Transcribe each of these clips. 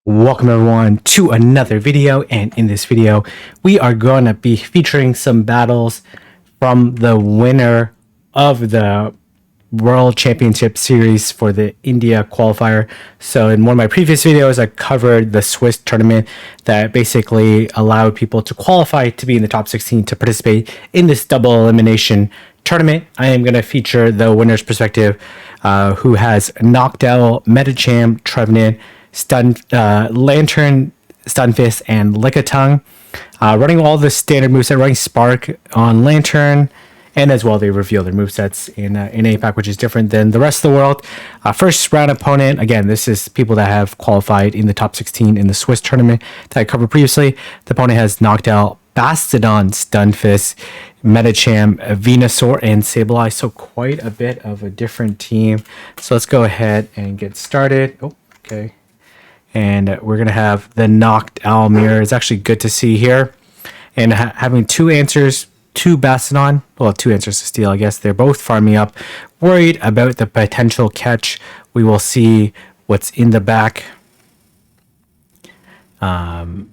Welcome everyone to another video, and in this video we are going to be featuring some battles from the winner of the World Championship Series for the India qualifier. So in one of my previous videos I covered the Swiss tournament that basically allowed people to qualify to be in the top 16 to participate in this double elimination tournament. I am going to feature the winner's perspective, who has knocked out Metacham, Trevenant, Lantern, Stunfisk, and Lickitung. Running all the standard moveset, running Spark on Lantern, and as well they reveal their movesets in APAC, which is different than the rest of the world. First round opponent, again, this is people that have qualified in the top 16 in the Swiss tournament that I covered previously. The opponent has knocked out Bastodon, Stunfisk, Metacham, Venusaur, and Sableye, so quite a bit of a different team. So let's go ahead and get started. Oh, okay. And we're going to have the knocked owl mirror. It's actually good to see here. And having two answers, two Bastodon, well, two answers to steal, I guess. They're both farming up. Worried about the potential catch. We will see what's in the back. Probably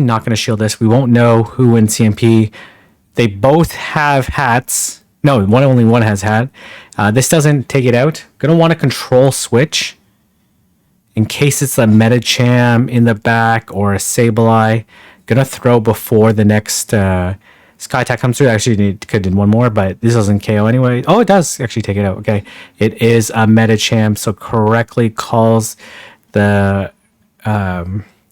not going to shield this. We won't know who wins CMP. They both have hats. No, only one has hat. This doesn't take it out. Going to want to control switch. In case it's a Metacham in the back or a Sableye, gonna throw before the next Sky Attack comes through. Actually, could do one more, but this doesn't KO anyway. Oh, it does actually take it out. Okay, it is a Metacham, so correctly calls the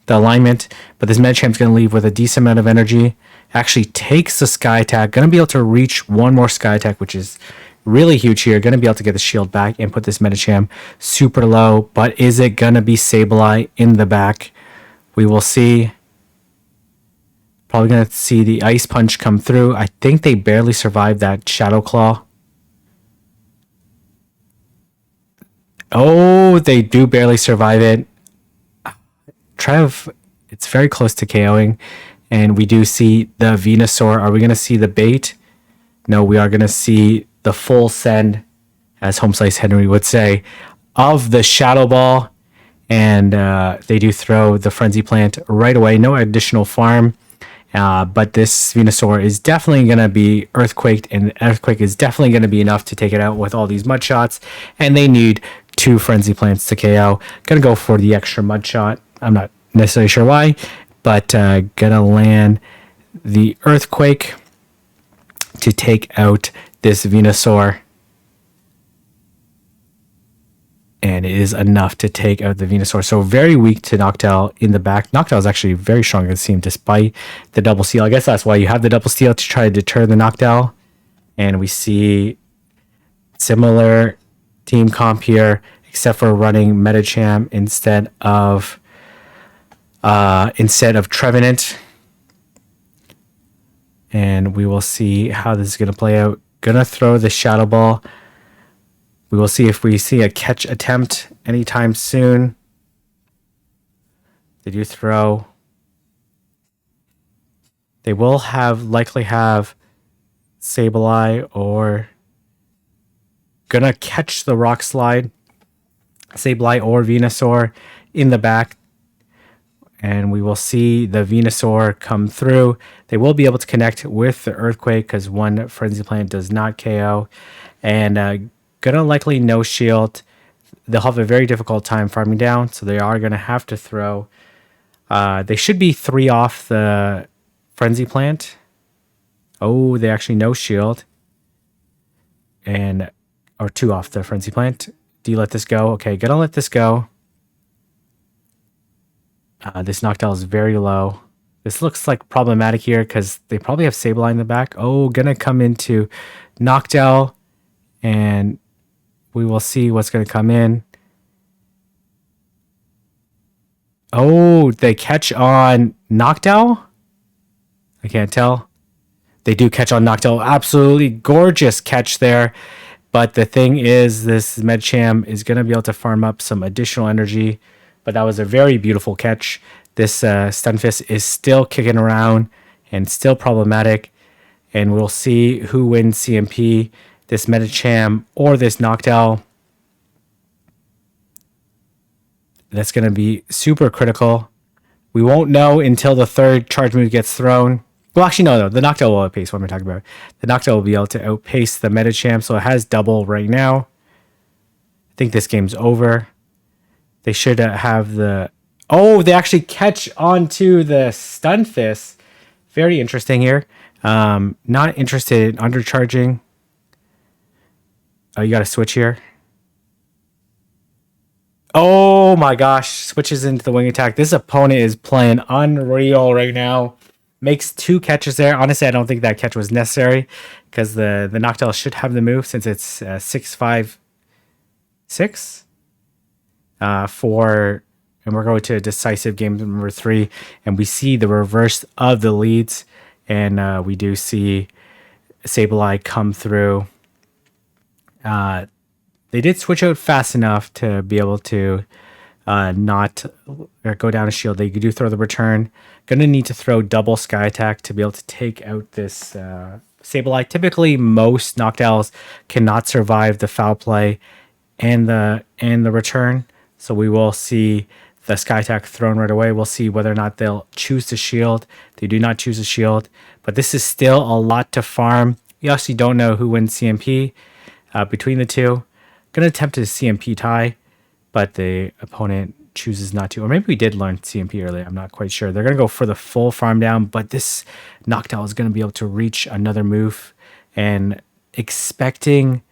alignment. But this Metacham's gonna leave with a decent amount of energy. Actually takes the Sky Attack. Gonna be able to reach one more Sky Attack, which is really huge here. Going to be able to get the shield back and put this Metacham super low. But is it going to be Sableye in the back? We will see. Probably going to see the Ice Punch come through. I think they barely survived that Shadow Claw. Oh, they do barely survive it. Trev, it's very close to KOing. And we do see the Venusaur. Are we going to see the bait? No, we are going to see the full send, as Home Slice Henry would say, of the Shadow Ball. And they do throw the Frenzy Plant right away. No additional farm. But this Venusaur is definitely going to be Earthquaked. And Earthquake is definitely going to be enough to take it out with all these Mud Shots. And they need two Frenzy Plants to KO. Going to go for the extra Mud Shot. I'm not necessarily sure why. But going to land the Earthquake to take out this Venusaur, and it is enough to take out the Venusaur. So very weak to Noctowl in the back. Noctowl is actually very strong against him despite the double steal. I guess that's why you have the double steal, to try to deter the Noctowl. And we see similar team comp here, except for running Metacham instead of Trevenant. And we will see how this is going to play out. Gonna throw the Shadow Ball. We will see if we see a catch attempt anytime soon. They do throw. They will likely have Sableye, or gonna catch the Rock Slide. Sableye or Venusaur in the back. And we will see the Venusaur come through. They will be able to connect with the Earthquake because one Frenzy Plant does not KO. And gonna likely no shield. They'll have a very difficult time farming down, so they are gonna have to throw. They should be 3 off the Frenzy Plant. Oh, they actually no shield. Or 2 off the Frenzy Plant. Do you let this go? Okay, gonna let this go. This Noctowl is very low. This looks like problematic here because they probably have Sableye in the back. Oh, gonna come into Noctowl, and we will see what's gonna come in. Oh, they catch on Noctowl? I can't tell. They do catch on Noctowl. Absolutely gorgeous catch there. But the thing is, this Metacham is gonna be able to farm up some additional energy. But that was a very beautiful catch. This Stunfisk is still kicking around and still problematic. And we'll see who wins CMP, this Metacham or this Noctowl. That's going to be super critical. We won't know until the third charge move gets thrown. Well, actually, no. The Noctowl will outpace. What am I talking about? The Noctowl will be able to outpace the Medicham, so it has double right now. I think this game's over. They should have the... Oh, they actually catch onto the Stunfisk. Very interesting here. Not interested in undercharging. Oh, you got to switch here. Oh my gosh, switches into the wing attack. This opponent is playing unreal right now. Makes two catches there. Honestly, I don't think that catch was necessary because the Noctowl should have the move since it's 6-5-6 for, and we're going to decisive game number 3, and we see the reverse of the leads, and we do see Sableye come through. They did switch out fast enough to be able to not go down a shield. They do throw the return. Gonna need to throw double sky attack to be able to take out this Sableye. Typically, most Noctowls cannot survive the foul play and the return. So we will see the sky attack thrown right away. We'll see whether or not they'll choose to shield. They do not choose a shield, but this is still a lot to farm. We actually don't know who wins CMP between the two. Gonna attempt a CMP tie, but the opponent chooses not to. Or maybe we did learn CMP earlier. I'm not quite sure. They're gonna go for the full farm down, but this Noctowl is gonna be able to reach another move, and expecting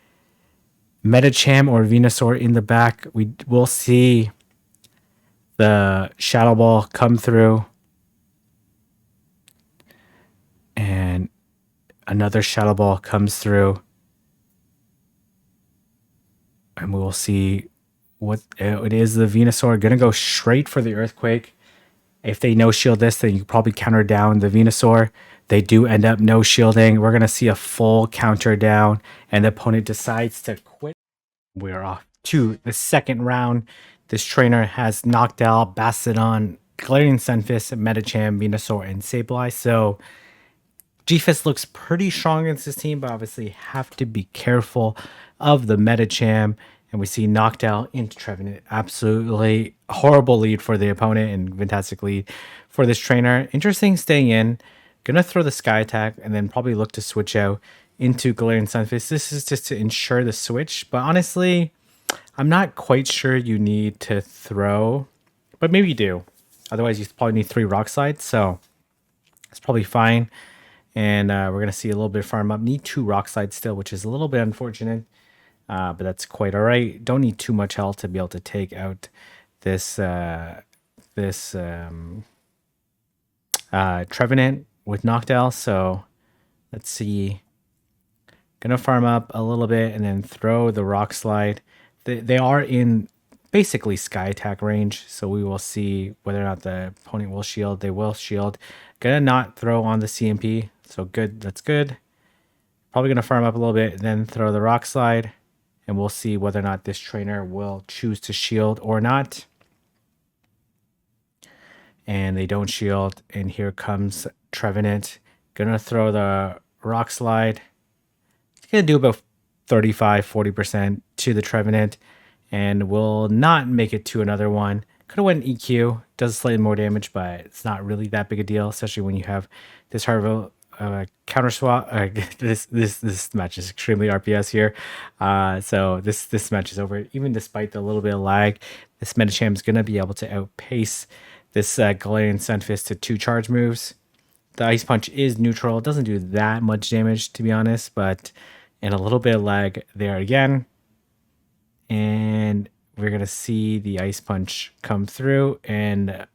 Medicham or Venusaur in the back, we will see the Shadow Ball come through, and another Shadow Ball comes through, and we will see what it is. The Venusaur gonna go straight for the Earthquake. If they no shield this, then you can probably counter down the Venusaur. They do end up no shielding. We're gonna see a full counter down, and the opponent decides to quit. We're off to the second round. This trainer has knocked out Bastiodon, Galarian Sunfisk, Medicham, Venusaur, and Sableye. So GFIS looks pretty strong against this team, but obviously have to be careful of the Medicham. And we see knocked out into Trevenant. Absolutely horrible lead for the opponent and fantastic lead for this trainer. Interesting staying in. Gonna throw the Sky Attack and then probably look to switch out into Galarian Sunfisk. This is just to ensure the switch. But honestly, I'm not quite sure you need to throw. But maybe you do. Otherwise, you probably need 3 Rock Slides. So it's probably fine. And we're going to see a little bit of farm up. Need 2 Rock Slides still, which is a little bit unfortunate. But that's quite all right. Don't need too much health to be able to take out this Trevenant with Noctowl. So let's see. Gonna farm up a little bit and then throw the Rock Slide. They are in basically Sky Attack range, so we will see whether or not the opponent will shield. They will shield. Gonna not throw on the CMP, so good. That's good. Probably gonna farm up a little bit, then throw the Rock Slide, and we'll see whether or not this trainer will choose to shield or not. And they don't shield, and here comes Trevenant. Gonna throw the Rock Slide. It's gonna do about 35-40% to the Trevenant, and will not make it to another one. Could have went EQ, does slightly more damage, but it's not really that big a deal, especially when you have this hard of a counter swap. This match is extremely RPS here, so this match is over. Even despite the little bit of lag, this Medicham is gonna be able to outpace this Galarian Sunfisk to 2 charge moves. The Ice Punch is neutral. It doesn't do that much damage, to be honest, but and a little bit of lag there again. And we're going to see the Ice Punch come through. And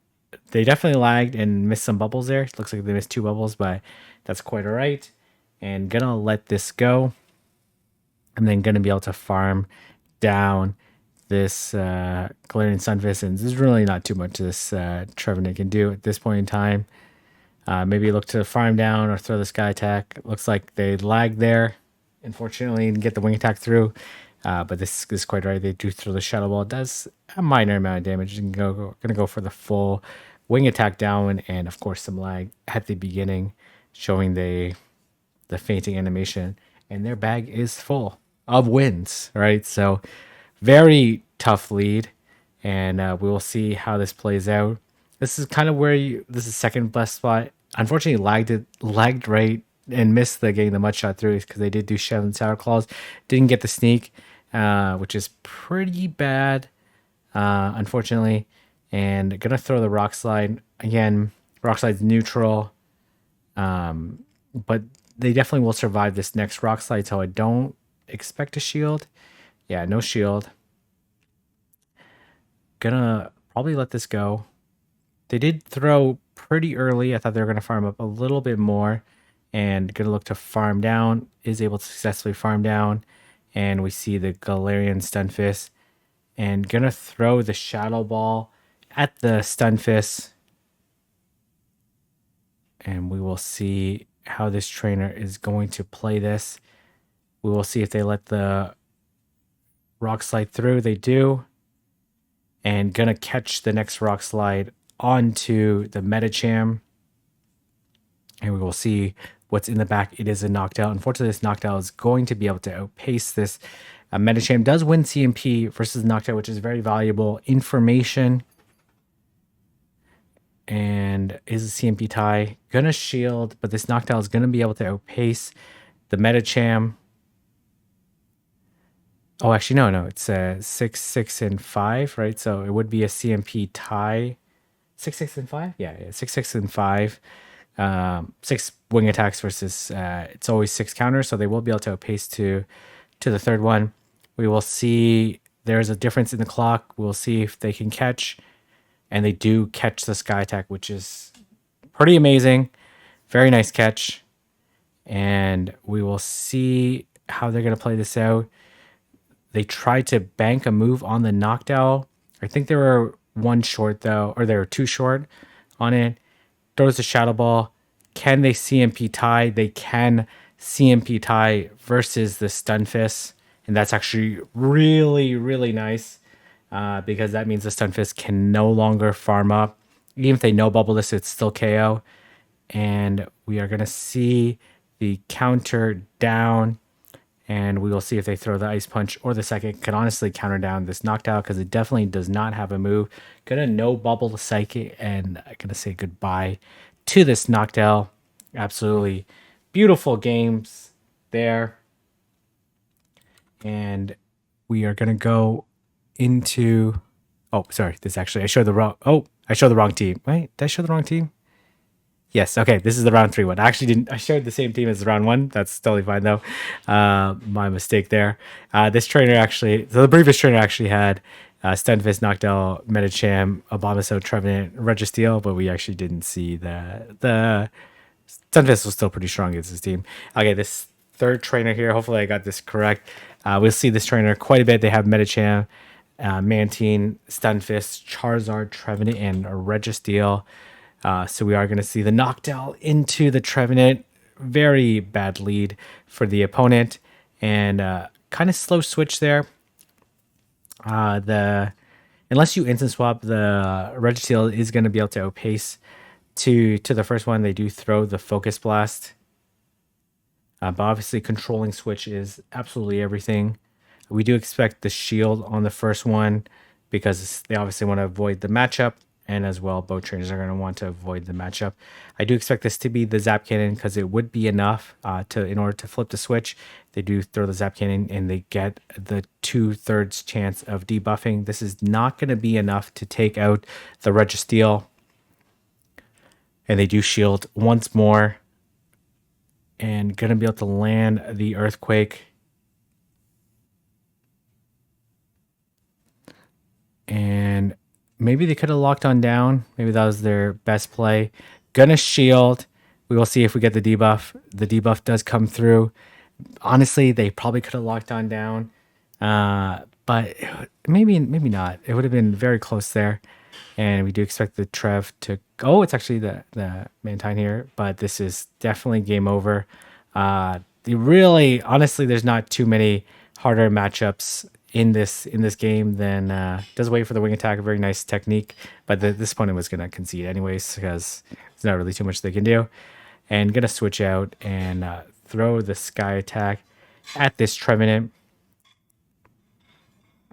they definitely lagged and missed some bubbles there. It looks like they missed 2 bubbles, but that's quite all right. And going to let this go. And then going to be able to farm down this Galarian Sunfisk. And there's really not too much this Trevenant can do at this point in time. Maybe look to farm down or throw the Sky Attack. It looks like they lagged there, unfortunately, and get the Wing Attack through. But this is quite right. They do throw the Shadow Ball. It does a minor amount of damage. And gonna go for the full Wing Attack down, and of course some lag at the beginning, showing the fainting animation. And their bag is full of wins, right? So very tough lead. and we will see how this plays out. This is kind of where this is second best spot. Unfortunately, lagged right and missed the getting the mud shot through because they did do Shell Sour Claws. Didn't get the sneak, which is pretty bad, unfortunately. And gonna throw the rock slide again. Rock slide's neutral, but they definitely will survive this next rock slide. So I don't expect a shield. Yeah, no shield. Gonna probably let this go. They did throw pretty early. I thought they were going to farm up a little bit more and going to look to farm down. Is able to successfully farm down. And we see the Galarian Stunfisk. And going to throw the Shadow Ball at the Stunfisk. And we will see how this trainer is going to play this. We will see if they let the Rock Slide through. They do. And going to catch the next Rock Slide onto the Medicham, and we will see what's in the back. It is a knockdown. Unfortunately, this knockdown is going to be able to outpace this. Medicham does win CMP versus knockdown, which is very valuable information. And is a CMP tie. Gonna shield, but this knockdown is gonna be able to outpace the Medicham. Oh, actually, no. It's 6, 6, and 5, right? So it would be a CMP tie. 6, 6, and 5? Yeah, 6, 6, and 5. 6 wing attacks versus it's always 6 counters, so they will be able to outpace to the third one. We will see there's a difference in the clock. We'll see if they can catch, and they do catch the sky attack, which is pretty amazing. Very nice catch, and we will see how they're going to play this out. They tried to bank a move on the knockdown. I think they were one short though, or they were two short on it. Throws the Shadow Ball. Can they CMP tie? They can CMP tie versus the Stunfisk. And that's actually really, really nice because that means the Stunfisk can no longer farm up. Even if they no bubble this, it's still KO. And we are going to see the counter down. And we will see if they throw the Ice Punch or the second. Can honestly counter down this knockdown because it definitely does not have a move. Gonna no bubble the Psychic and I'm gonna say goodbye to this knockdown. Absolutely beautiful games there. And we are gonna go into. Oh, sorry. This actually I showed the wrong. Oh, I showed the wrong team. Wait, did I show the wrong team? Yes, okay, this is the round 3 one. I actually didn't. I shared the same team as the round 1. That's totally fine though. My mistake there. This trainer actually, so the previous trainer actually had Stunfisk, Knockdown, Medicham, Abomasnow, Trevenant, Registeel, but we actually didn't see the Stunfisk was still pretty strong against his team. Okay, this third trainer here. Hopefully, I got this correct. We'll see this trainer quite a bit. They have Medicham, Mantine, Stunfisk, Charizard, Trevenant, and Registeel. So we are going to see the knockdown into the Trevenant. Very bad lead for the opponent. And kind of slow switch there. Unless you instant swap, the Registeel is going to be able to outpace to the first one. They do throw the Focus Blast. But obviously controlling switch is absolutely everything. We do expect the shield on the first one because they obviously want to avoid the matchup. And as well, both trainers are going to want to avoid the matchup. I do expect this to be the Zap Cannon because it would be enough in order to flip the switch. They do throw the Zap Cannon and they get the 2/3 chance of debuffing. This is not going to be enough to take out the Registeel. And they do shield once more. And going to be able to land the Earthquake. And maybe they could have locked on down. Maybe that was their best play. Gonna shield. We will see if we get the debuff. The debuff does come through. Honestly, they probably could have locked on down. But maybe not. It would have been very close there. And we do expect the Trev to... Oh, it's actually the Mantine here. But this is definitely game over. Honestly, there's not too many harder matchups in this game than does wait for the wing attack. A very nice technique, but this opponent was going to concede anyways because there's not really too much they can do. And going to switch out and throw the sky attack at this Trevenant.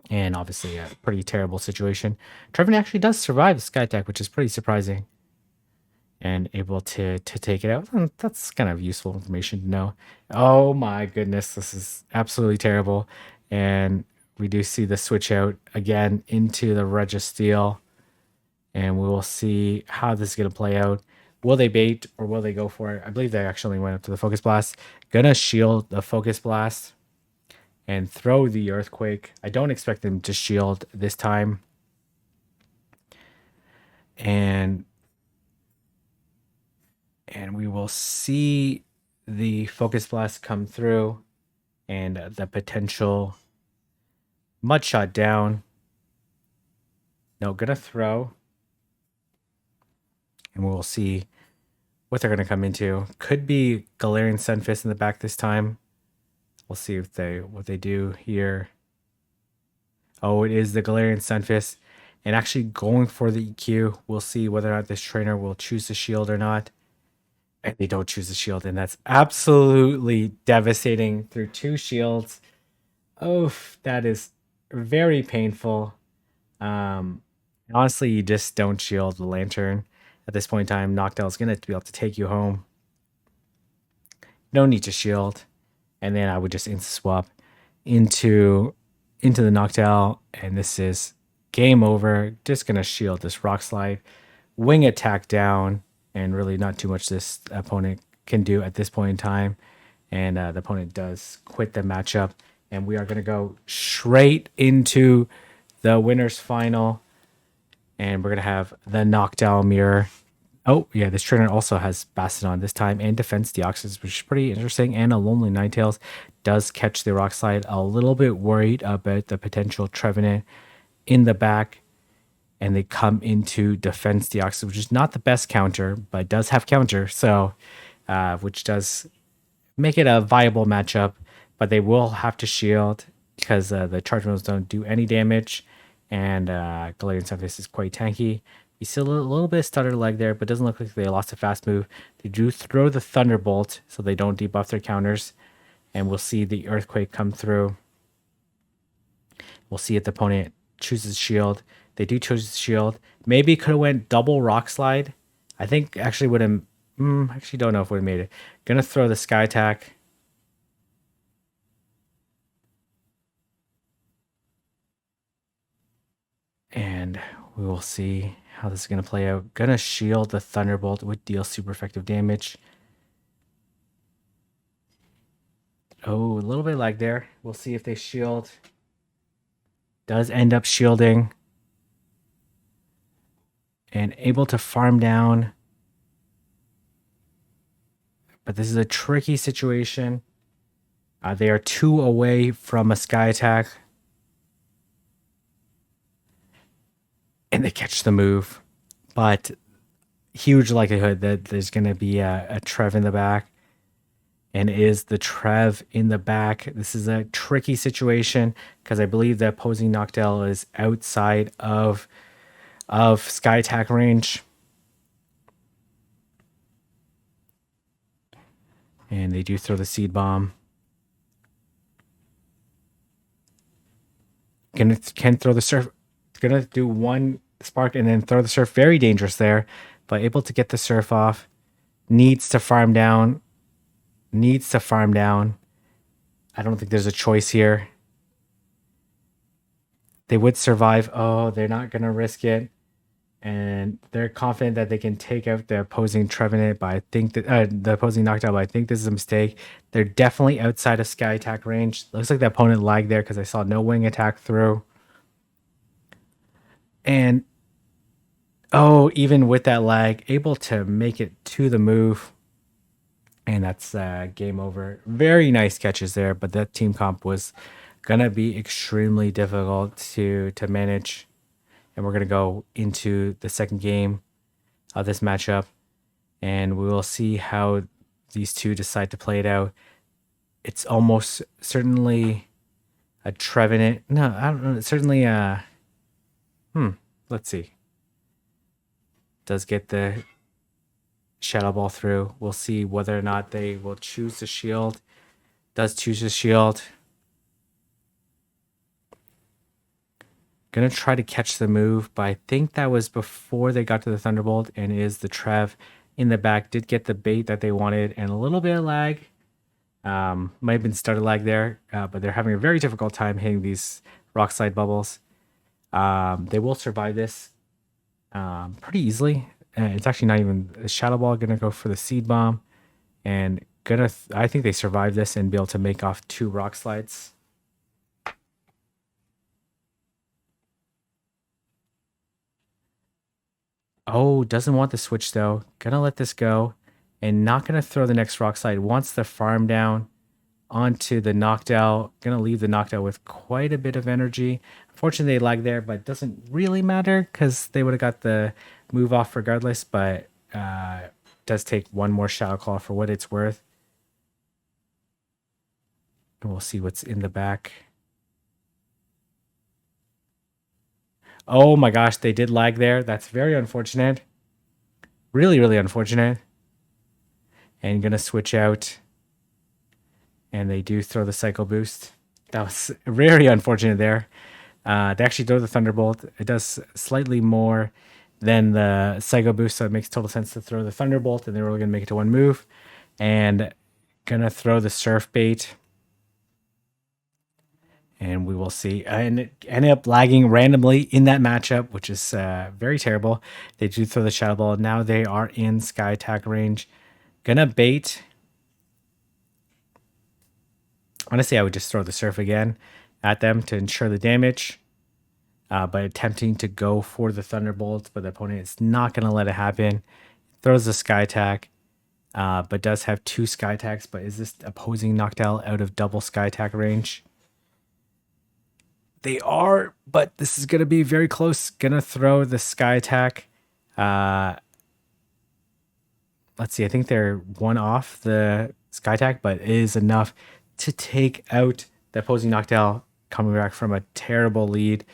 And obviously a pretty terrible situation. Trevenant actually does survive the sky attack, which is pretty surprising. And able to take it out. That's kind of useful information to know. Oh my goodness, this is absolutely terrible. And we do see the switch out again into the Registeel. And we will see how this is going to play out. Will they bait or will they go for it? I believe they actually went up to the Focus Blast. Gonna shield the Focus Blast and throw the Earthquake. I don't expect them to shield this time. And we will see the Focus Blast come through and the potential Mud Shot down. No, gonna throw. And we will see what they're gonna come into. Could be Galarian Sunfist in the back this time. We'll see if what they do here. Oh, it is the Galarian Sunfist. And actually going for the EQ. We'll see whether or not this trainer will choose the shield or not. And they don't choose the shield, and that's absolutely devastating through 2 shields. Oh, that is very painful. Honestly, you just don't shield the Lantern. At this point in time, Noctowl is going to be able to take you home. No need to shield. And then I would just swap into the Noctowl, and this is game over. Just going to shield this Rock Slide. Wing attack down, and really not too much this opponent can do at this point in time. And the opponent does quit the matchup. And we are going to go straight into the winner's final. And we're going to have the Noctowl Mirror. Oh, yeah, this trainer also has Bastiodon this time and Defense Deoxys, which is pretty interesting. And a Lonely Ninetales does catch the Rock Slide. A little bit worried about the potential Trevenant in the back. And they come into Defense Deoxys, which is not the best counter, but does have counter. So, which does make it a viable matchup. But they will have to shield because the charge moves don't do any damage. And Galarian Sunfist is quite tanky. You see a little bit of stutter lag there, but doesn't look like they lost a fast move. They do throw the Thunderbolt so they don't debuff their counters. And we'll see the Earthquake come through. We'll see if the opponent chooses shield. They do choose shield. Maybe could have went double Rock Slide. I think actually would have... actually don't know if would have made it. Gonna throw the Sky Attack. And we will see how this is going to play out. Gonna shield the Thunderbolt, would deal super effective damage. Oh, a little bit lag there. We'll see if they shield. Does end up shielding. And able to farm down. But this is a tricky situation. They are 2 away from a Sky Attack. And they catch the move. But huge likelihood that there's going to be a Trev in the back. And is the Trev in the back. This is a tricky situation because I believe the opposing Noctowl is outside of Sky Attack range. And they do throw the Seed Bomb. Can throw the Surf. It's going to do 1 Spark and then throw the Surf. Very dangerous there. But able to get the Surf off. Needs to farm down. I don't think there's a choice here. They would survive. Oh, they're not going to risk it. And they're confident that they can take out the opposing Trevenant, but I think that the opposing Noctowl, but I think this is a mistake. They're definitely outside of Sky Attack range. Looks like the opponent lagged there because I saw no Wing attack through. And oh, even with that lag, able to make it to the move. And that's game over. Very nice catches there, but that team comp was going to be extremely difficult to manage. And we're going to go into the second game of this matchup. And we will see how these two decide to play it out. It's almost certainly a Trevenant. No, I don't know. Certainly let's see. Does get the Shadow Ball through. We'll see whether or not they will choose the shield. Does choose the shield. Gonna try to catch the move, but I think that was before they got to the Thunderbolt, and is the Trev in the back. Did get the bait that they wanted, and a little bit of lag. Might have been started lag there, but they're having a very difficult time hitting these rock slide bubbles. They will survive this pretty easily. It's actually not even a Shadow Ball. Gonna go for the Seed Bomb, and I think they survive this and be able to make off 2 rock slides. Oh, doesn't want the switch though. Gonna let this go, and not gonna throw the next rock slide. Wants the farm down onto the knocked out. Gonna leave the knocked out with quite a bit of energy. Unfortunately, they lag there, but it doesn't really matter because they would have got the move off regardless. But does take one more Shadow Claw for what it's worth. And we'll see what's in the back. Oh my gosh, they did lag there. That's very unfortunate. Really, really unfortunate. And gonna switch out. And they do throw the Psycho Boost. That was very unfortunate there. They actually throw the Thunderbolt. It does slightly more than the Psycho Boost, so it makes total sense to throw the Thunderbolt, and they're only going to make it to 1 move. And gonna throw the Surf Bait. And we will see. And it ended up lagging randomly in that matchup, which is very terrible. They do throw the Shadow Ball. Now they are in Sky Attack range. Gonna bait. Honestly, I would just throw the Surf again at them to ensure the damage. But attempting to go for the Thunderbolt, but the opponent is not going to let it happen. Throws the Sky Attack, but does have 2 Sky Attacks. But is this opposing knocked out of double Sky Attack range? They are, but this is going to be very close. Going to throw the Sky Attack. Let's see. I think they're 1 off the Sky Attack, but it is enough to take out the opposing knocked out, coming back from a terrible lead.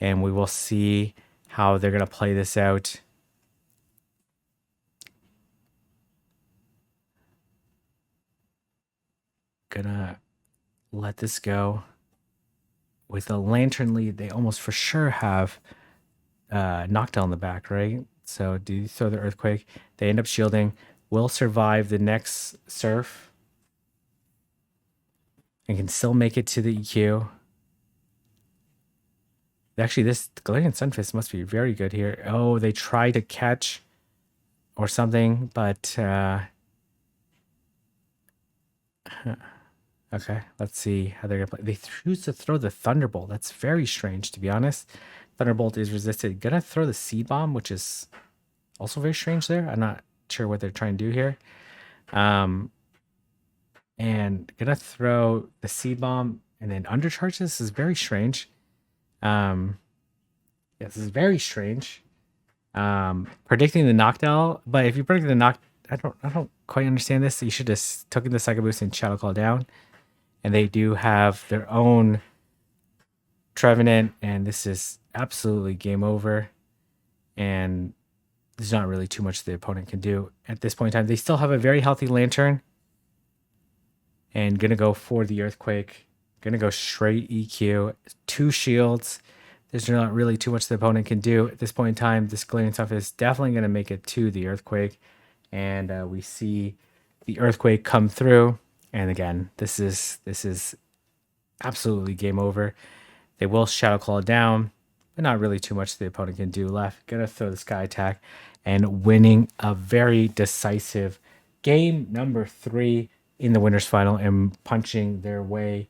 And we will see how they're going to play this out. Gonna let this go. With a Lantern lead, they almost for sure have Knockdown in the back, right? So do you throw the Earthquake? They end up shielding. Will survive the next Surf. And can still make it to the EQ. Actually, this Galarian Sunfist must be very good here. Oh, they try to catch or something, but okay, let's see how they're gonna play. They choose to throw the Thunderbolt. That's very strange, to be honest. Thunderbolt is resisted. Gonna throw the Seed Bomb, which is also very strange there. I'm not sure what they're trying to do here. And gonna throw the Seed Bomb and then undercharge. This is very strange. Yeah, this is very strange. Predicting the knockdown, but if you predict the knock, I don't quite understand this. You should have taken the Psycho Boost and Shadow Claw down. And they do have their own Trevenant, and this is absolutely game over. And there's not really too much the opponent can do at this point in time. They still have a very healthy Lantern. And gonna go for the Earthquake. Gonna go straight EQ. 2 shields. There's not really too much the opponent can do at this point in time. This Galarian stuff is definitely gonna make it to the Earthquake. And we see the Earthquake come through. And again, this is absolutely game over. They will Shadow Claw down, but not really too much the opponent can do left. Gonna throw the Sky Attack and winning a very decisive game number 3 in the winners final and punching their way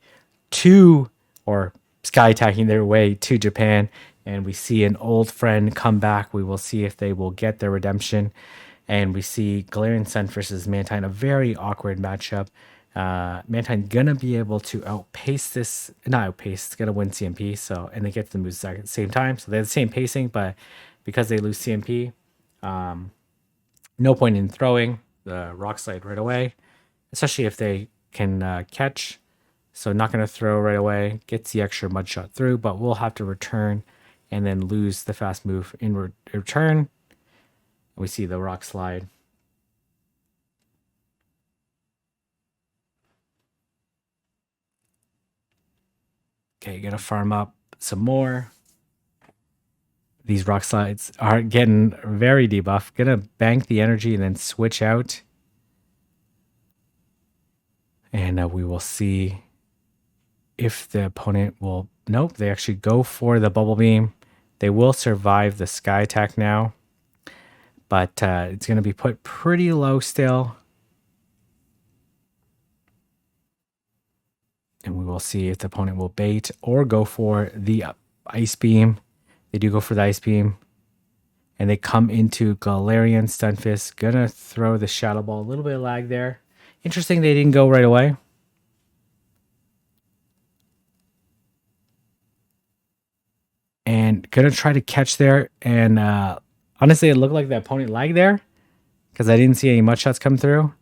to, or Sky Attacking their way to Japan. And we see an old friend come back. We will see if they will get their redemption. And we see Galarian Sun versus Mantine, a very awkward matchup. Mantine gonna be able to outpace this, not outpace, it's gonna win CMP. So, and they get the moves at the same time. So they have the same pacing, but because they lose CMP, no point in throwing the Rock Slide right away, especially if they can catch. So not gonna throw right away, gets the extra Mud Shot through, but we'll have to return and then lose the fast move in return. We see the Rock Slide. Okay, gonna farm up some more. These rock slides are getting very debuffed. Gonna bank the energy and then switch out. And we will see if the opponent will... Nope, they actually go for the bubble beam. They will survive the sky attack now. But it's going to be put pretty low still. And we will see if the opponent will bait or go for the ice beam. They do go for the ice beam. And they come into Galarian Stunfisk. Gonna throw the Shadow Ball. A little bit of lag there. Interesting they didn't go right away. And gonna try to catch there. And honestly, it looked like the opponent lagged there. Because I didn't see any mud shots come through.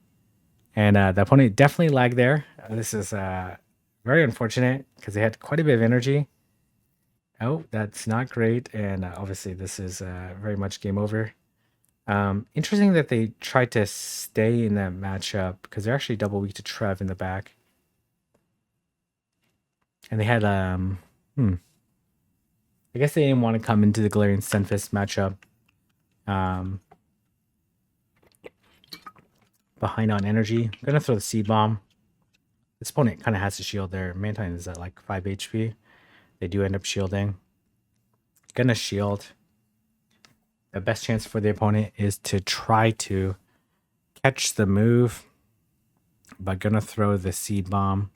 And the opponent definitely lagged there. This is very unfortunate because they had quite a bit of energy. Oh, that's not great. And obviously this is very much game over. Interesting that they tried to stay in that matchup because they're actually double weak to Trev in the back. And they had, I guess they didn't want to come into the Galarian Stunfisk matchup. Behind on energy. I'm going to throw the Seed Bomb. This opponent kind of has to shield their Mantine is at like 5 HP. They do end up shielding. Gonna shield. The best chance for the opponent is to try to catch the move. But gonna throw the Seed Bomb.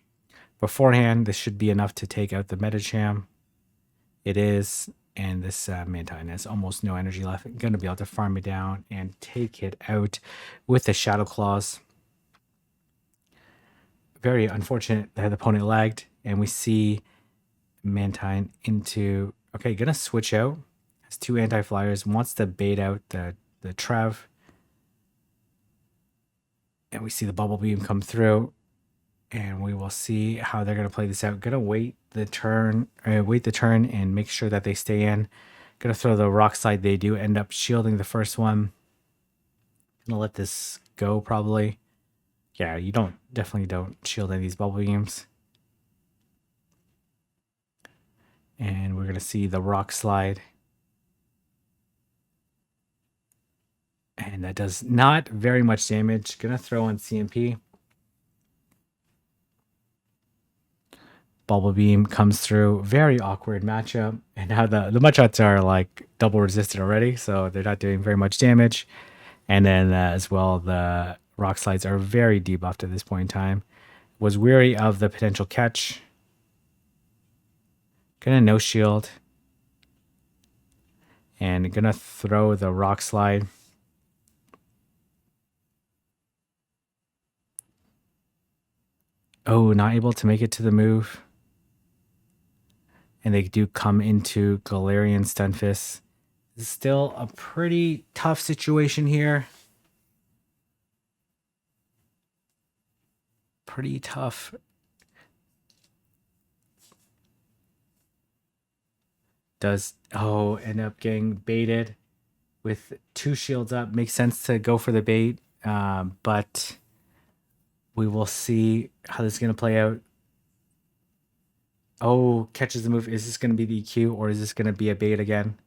Beforehand, this should be enough to take out the Metacham. It is. And this Mantine has almost no energy left. Gonna be able to farm it down and take it out with the Shadow Claws. Very unfortunate that the opponent lagged. And we see Mantine into... Okay, gonna switch out. Has 2 anti-flyers. Wants to bait out the Trev. And we see the Bubble Beam come through. And we will see how they're gonna play this out. Gonna wait the turn and make sure that they stay in. Gonna throw the Rock Slide. They do end up shielding the first one. Gonna let this go probably. Yeah, you definitely don't shield any of these Bubble Beams. And we're going to see the Rock Slide. And that does not very much damage. Going to throw on CMP. Bubble Beam comes through. Very awkward matchup. And now the Mudshots are like double resisted already. So they're not doing very much damage. And then as well, the Rock Slides are very debuffed at this point in time. Was weary of the potential catch. Gonna no shield. And gonna throw the Rock Slide. Oh, not able to make it to the move. And they do come into Galarian Stunfisk. This is still a pretty tough situation here. Pretty tough. Does end up getting baited with 2 shields up. Makes sense to go for the bait, but we will see how this is going to play out. Oh, catches the move. Is this going to be the EQ or is this going to be a bait again?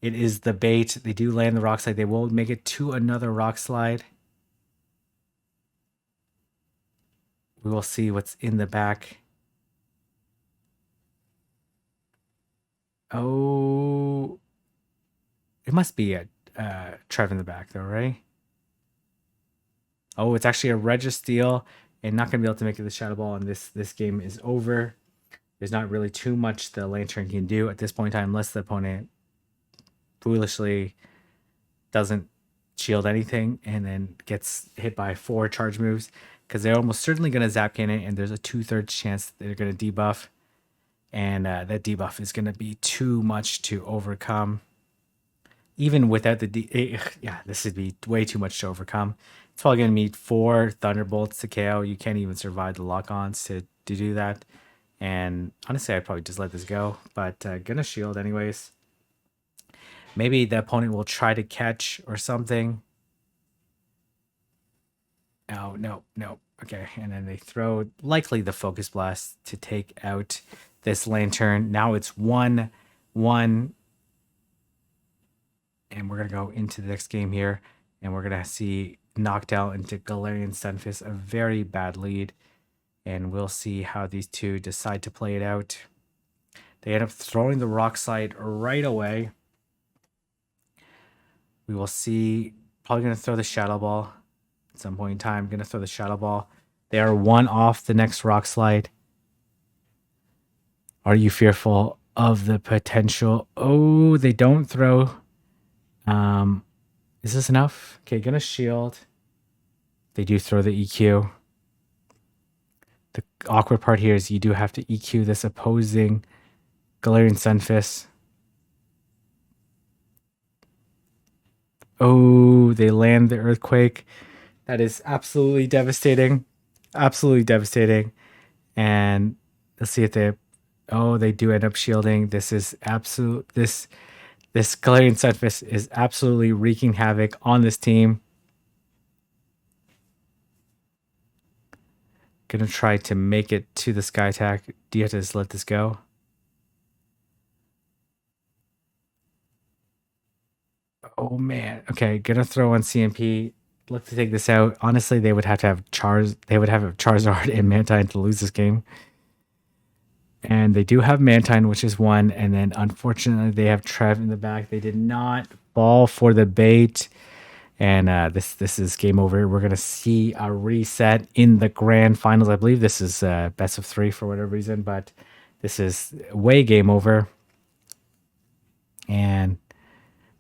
It is the bait. They do land the Rock Slide. They will make it to another Rock Slide. We will see what's in the back. Oh, it must be a Trev in the back though, right? Oh, it's actually a Registeel and not going to be able to make it the Shadow Ball, and this game is over. There's not really too much the Lantern can do at this point in time unless the opponent foolishly doesn't shield anything and then gets hit by 4 charge moves, because they're almost certainly going to Zap Cannon, and there's a 2/3 chance that they're going to debuff. And that debuff is going to be too much to overcome. Even without the... yeah, this would be way too much to overcome. It's probably going to need 4 Thunderbolts to KO. You can't even survive the lock-ons to do that. And honestly, I'd probably just let this go. But going to shield anyways. Maybe the opponent will try to catch or something. Oh, no. Okay, and then they throw likely the Focus Blast to take out this Lantern. Now it's 1-1. And we're going to go into the next game here. And we're going to see knocked out into Galarian Stunfisk, a very bad lead. And we'll see how these two decide to play it out. They end up throwing the Rock Slide right away. We will see. Probably going to throw the Shadow Ball at some point in time. Going to throw the Shadow Ball. They are one off the next Rock Slide. Are you fearful of the potential? Oh, they don't throw. Is this enough? Okay, gonna shield. They do throw the EQ. The awkward part here is you do have to EQ this opposing Galarian Stunfisk. Oh, they land the Earthquake. That is absolutely devastating. Absolutely devastating. And let's see if they... Oh, they do end up shielding. This is absolute... This Galarian Stunfisk is absolutely wreaking havoc on this team. Gonna try to make it to the Sky Attack. Do you have to just let this go? Oh man. Okay, gonna throw on CMP. Look to take this out. Honestly, they would have to have They would have Charizard and Mantine to lose this game. And they do have Mantine, which is one. And then unfortunately, they have Trev in the back. They did not fall for the bait. And this is game over. We're gonna see a reset in the grand finals. I believe this is best of 3 for whatever reason, but this is way game over. And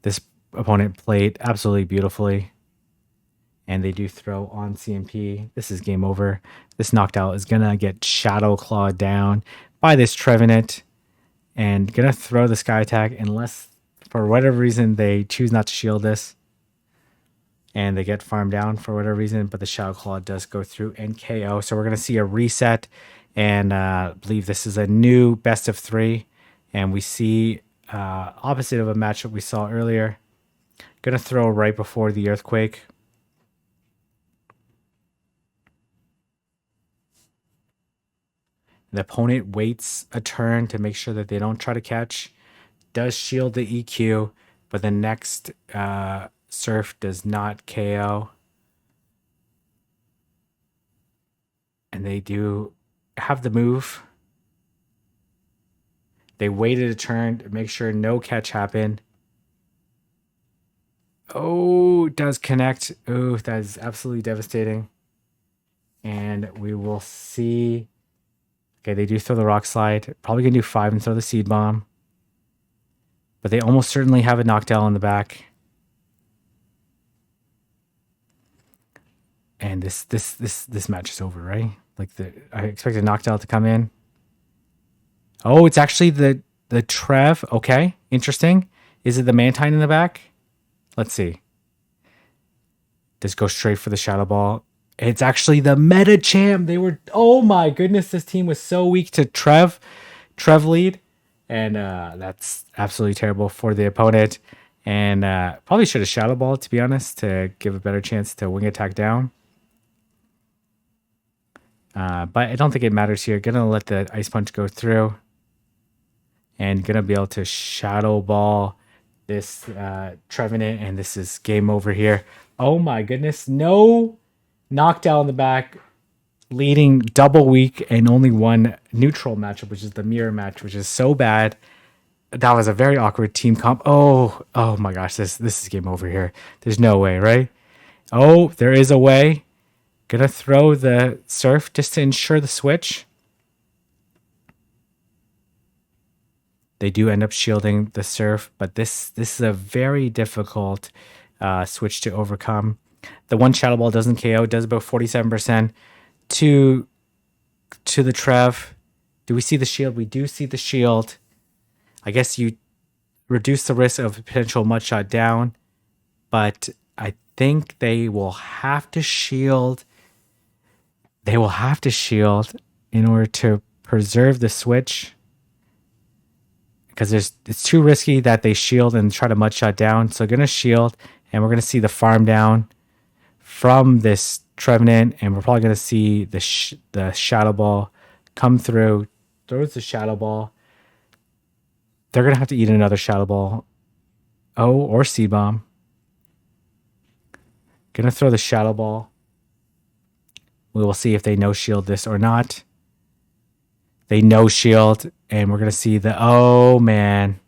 this opponent played absolutely beautifully. And they do throw on CMP. This is game over. This knocked out is gonna get Shadow Claw down by this Trevenant. And gonna throw the Sky Attack unless for whatever reason they choose not to shield this. And they get farmed down for whatever reason, but the Shadow Claw does go through and KO. So we're going to see a reset, and I believe this is a new best of 3. And we see opposite of a matchup we saw earlier. Going to throw right before the Earthquake. The opponent waits a turn to make sure that they don't try to catch. Does shield the EQ, but the next... Surf does not KO. And they do have the move. They waited a turn to make sure no catch happened. Oh, it does connect. Oh, that is absolutely devastating. And we will see. Okay, they do throw the Rock Slide. Probably going to do 5 and throw the Seed Bomb. But they almost certainly have a Noctowl in the back. And this match is over, right? Like I expected Noctowl to come in. Oh, it's actually the Trev. Okay, interesting. Is it the Mantine in the back? Let's see. Just go straight for the Shadow Ball. It's actually the Meta Champ. They were... Oh my goodness, this team was so weak to Trev lead. And that's absolutely terrible for the opponent. And probably should have Shadow Ball, to be honest, to give a better chance to wing attack down. But I don't think it matters here. Gonna let the Ice Punch go through. And gonna be able to Shadow Ball this Trevenant. And this is game over here. Oh my goodness. No knockdown in the back. Leading double weak and only one neutral matchup, which is the mirror match, which is so bad. That was a very awkward team comp. Oh my gosh. This is game over here. There's no way, right? Oh, there is a way. Gonna throw the Surf just to ensure the switch. They do end up shielding the Surf, but this is a very difficult switch to overcome. The one Shadow Ball doesn't KO. It does about 47% to the Trev. Do we see the shield? We do see the shield. I guess you reduce the risk of potential mud shot down, but I think they will have to shield. They will have to shield in order to preserve the switch, because it's too risky that they shield and try to mud shot down. So going to shield, and we're going to see the farm down from this Trevenant, and we're probably going to see the Shadow Ball come through, throws the Shadow Ball. They're going to have to eat another Shadow Ball. Oh, or Seed Bomb. Gonna throw the Shadow Ball. We will see if they no shield this or not. They no shield, and we're gonna see the oh man.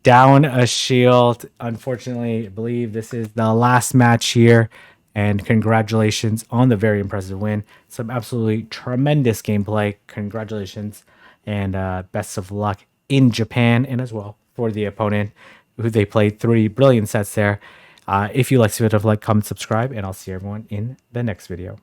Down a shield. Unfortunately, I believe this is the last match here. And congratulations on the very impressive win. Some absolutely tremendous gameplay. Congratulations. And best of luck in Japan and as well for the opponent who they played 3 brilliant sets there. If you like this video, like, comment, subscribe, and I'll see everyone in the next video.